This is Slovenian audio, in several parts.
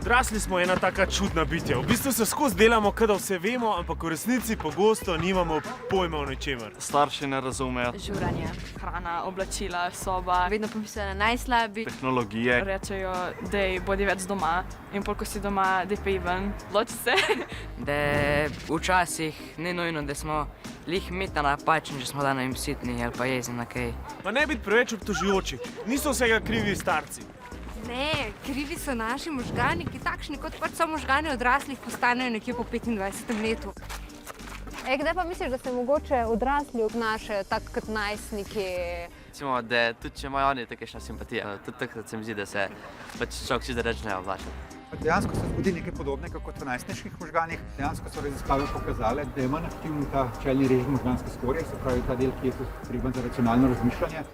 Odrasli smo ena taka čudna bitja. V bistvu se skozi delamo, kada vse vemo, ampak v resnici pogosto nimamo pojma o ničemer. Starši ne razumejo. Žuranje, hrana, oblačila, soba. Vedno pomislijo na najslabši. Tehnologije. Rečejo, dej, bodi več doma. In pol, ko si doma, dej pej ven. Odloči se. Da včasih ni nujno, da smo lih mita napačni, če smo da jim sitni ali pa jezni na kaj. Pa ne biti preveč obtožujoči. Niso vsega krivi starci. Ne, krivi so naši možgani, ki takšni kot pač so možgani odraslih postanejo nekje po 25. letu. Kdaj pa misliš, da se mogoče odrasli obnašajo tako kot najstniki? Recimo, da tudi če imajo oni takšna simpatija, tudi takrat se mi zdi, da se pač človek čisto reč ne oblača. Dejansko se zgodi nekaj podobnega kot v najstniških možganih. Dejansko so raziskave pokazale, da je manj aktivni ta čelni režim možganske skorje, se pravi ta del, ki je potreben za racionalno razmišljanje.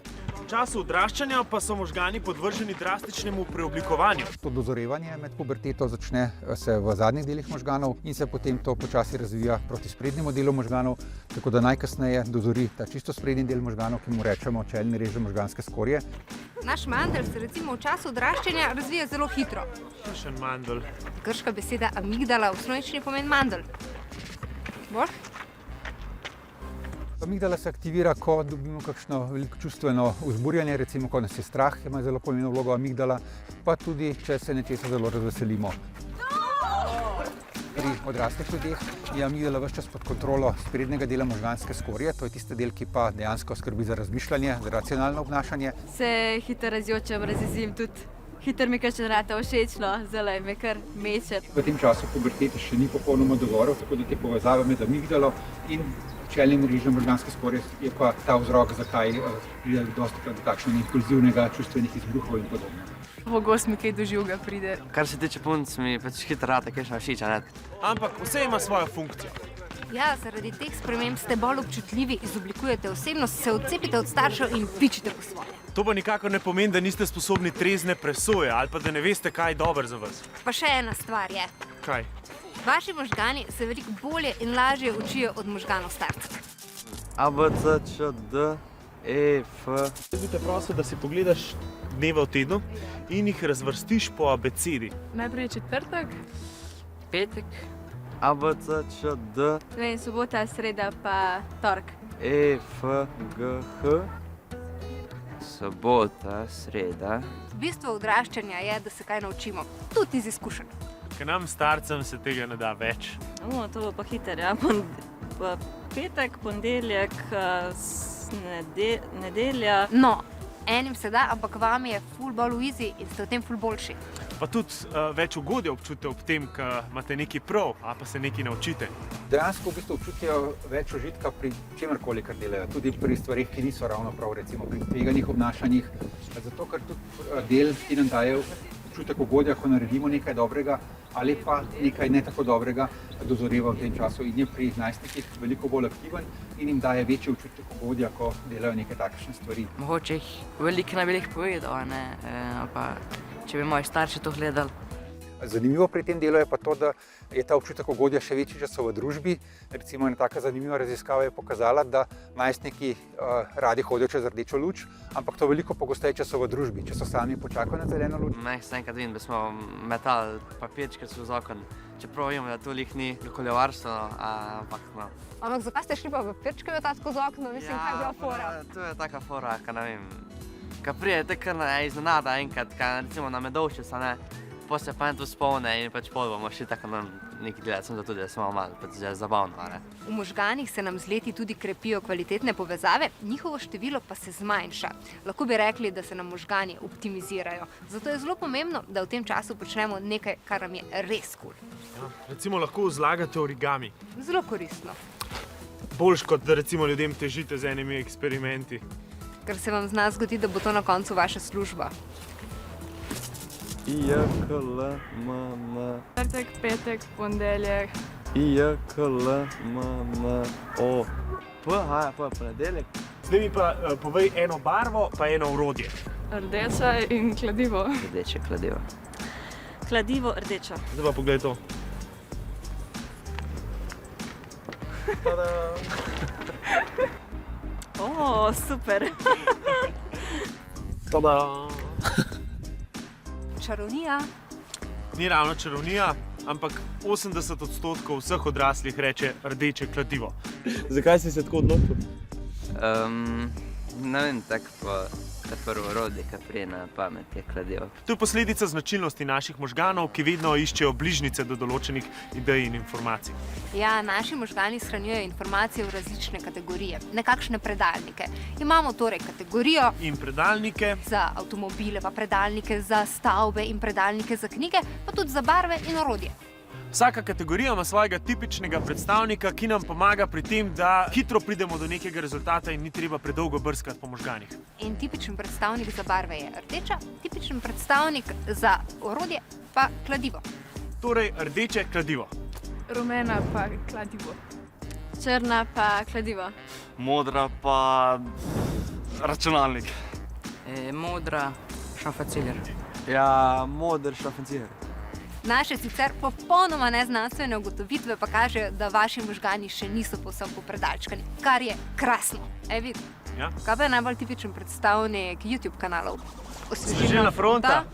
V času odraščanja pa so možgani podvrženi drastičnemu preoblikovanju. To dozorevanje med puberteto začne se v zadnjih delih možganov in se potem to počasi razvija proti sprednjemu delu možganov, tako da najkasneje dozori ta čisto sprednji del možganov, ki mu rečemo čelni režim možganske skorje. Naš mandl se recimo v času odraščanja razvija zelo hitro. Kakšen mandl? Grška beseda amigdala v slovenščini pomeni mandl. Boš? Amigdala se aktivira, ko dobimo kakšno veliko čustveno vzburjanje, recimo ko nas je strah, ima zelo pomembno vlogo amigdala, pa tudi, če se nečesa zelo razveselimo. Pri odraslih ljudeh je amigdala ves čas pod kontrolo sprednjega dela možganske skorje, to je tisti del, ki pa dejansko skrbi za razmišljanje, za racionalno obnašanje. Se hitro razjočem, razjezim tudi. Hitro mi kakšen rata všečno, zelo me kar meče. V tem času pubertete še ni popolnoma dogovoril, tako da te povezave med amigdalo in čelnim režim možganske skorje je pa ta vzrok, zakaj pride dostikrat do takšnega impulzivnega čustvenih izbruhov in podobno. Pogosto mi kaj do živega pride. Kar se tiče punc, mi pač hitro rata kakšna všeč, ne? Ampak vse ima svojo funkcijo. Ja, zaradi teh sprememb ste bolj občutljivi, izoblikujete osebnost, se odcepite od staršev in pičite po svoje. To pa nikakor ne pomeni, da niste sposobni trezne presoje ali pa da ne veste, kaj je dobro za vas. Pa še ena stvar je. Kaj? Vaši možgani se veliko bolje in lažje učijo od možganov starcev. A, B, C, Č, D, E, F. Jaz bi te prosil, da si pogledaš dneve v tednu in jih razvrstiš po abecedi. Najprej je četrtek. Petek, A, B, C, Č, D, Ne vem, sobota, sreda pa torek. E, F, G, H. Sobota, sreda. Bistvo odraščanja je, da se kaj naučimo, tudi iz izkušenj. Ker nam starcem se tega ne da več. To bo pa hiter, ja. Petek, ponedeljek, nedelja. No, enim se da, ampak vam je ful bolj easy in ste v tem ful boljši. Pa tudi več ugodja občutite ob tem, ko imate nekaj prav, a pa se nekaj naučite. Dejansko v bistvu občutijo več užitka pri čemerkoli, kar delajo, tudi pri stvarih, ki niso ravno prav, recimo pri tveganih obnašanjih. Zato, ker tudi del, ki nam daje občutek ugodja, ko naredimo nekaj dobrega ali pa nekaj ne tako dobrega, dozoreva v tem času in je pri najstnikih veliko bolj aktiven in jim daje večji občutek ugodja, ko delajo neke takšne stvari. mogoče jih veliko ne bi jih povedal, ne, ali pa če bi moji starši to gledali. Zanimivo pri tem delu je pa to, da je ta občutek ugodja še večji, če so v družbi. Recimo ena taka zanimiva raziskava je pokazala, da najstniki radi hodijo čez rdečo luč, ampak to veliko pogosteje, če so v družbi, če so sami počakajo na zeleno luč. Se enkrat vidim, da smo metali papirčke v zakon, čeprav vemo, da to lih ni okoljevarstvo, ampak no. Ampak zakaj ste šli pa v pirčke metati skozi okno? Mislim, kaj je bila fora? To je taka fora, ka ne vem, ka prije tako iznenada enkrat, ka recimo na Medovščica, ne, potem se pa en to spomne in pač pol bomo šli tako na neki delati, sem zato tudi, da smo malo pač zabavno, ne. V možganih se nam z leti tudi krepijo kvalitetne povezave, njihovo število pa se zmanjša. Lahko bi rekli, da se nam možgani optimizirajo. Zato je zelo pomembno, da v tem času počnemo nekaj, kar nam je res kul. Ja, recimo lahko zlagate origami. Zelo koristno. Boljš kot da recimo ljudem težite z enimi eksperimenti. Ker se vam zna zgodi, da bo to na koncu vaša služba. I, J, K, L, M, N. Četrtek, petek, ponedeljek. I, J, K, L, M, N, O. P, H, P, ponedeljek. Zdaj mi pa povej eno barvo, pa eno orodje. Rdeča in kladivo. Rdeče kladivo. Kladivo, rdeča. Zdaj pa pogledaj to. O, super. Tada! Čarovnija. ni ravno čarovnija, ampak 80% vseh odraslih reče rdeče kladivo. Zakaj si se tako odločil? Ne vem, tako pa ta prvo orodje, ki prije na pamet, je kladivo. To je posledica značilnosti naših možganov, ki vedno iščejo bližnjice do določenih idej in informacij. Ja, naši možgani shranjujejo informacije v različne kategorije, nekakšne predalnike. Imamo torej kategorijo In predalnike, za avtomobile, pa predalnike za stavbe in predalnike za knjige, pa tudi za barve in orodje. vsaka kategorija ima svojega tipičnega predstavnika, ki nam pomaga pri tem, da hitro pridemo do nekega rezultata in ni treba predolgo brskati po možganih. In tipičen predstavnik za barve je rdeča, tipičen predstavnik za orodje pa kladivo. Torej, rdeče kladivo. Rumena pa kladivo. Črna pa kladivo. Modra pa računalnik. Modra šafaciler. Ja, moder šrafancijer. Naše sicer popolnoma neznanstvene ugotovitve pa kažejo, da vaši možgani še niso povsem popredalčkani, kar je krasno. Evi, Ja? kaj pa je najbolj tipičen predstavnik YouTube kanalov? Osvežilna fronta.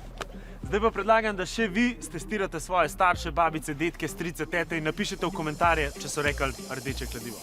Zdaj pa predlagam, da še vi stestirate svoje starše, babice, detke, strice, tete in napišete v komentarje, če so rekli rdeče kladivo.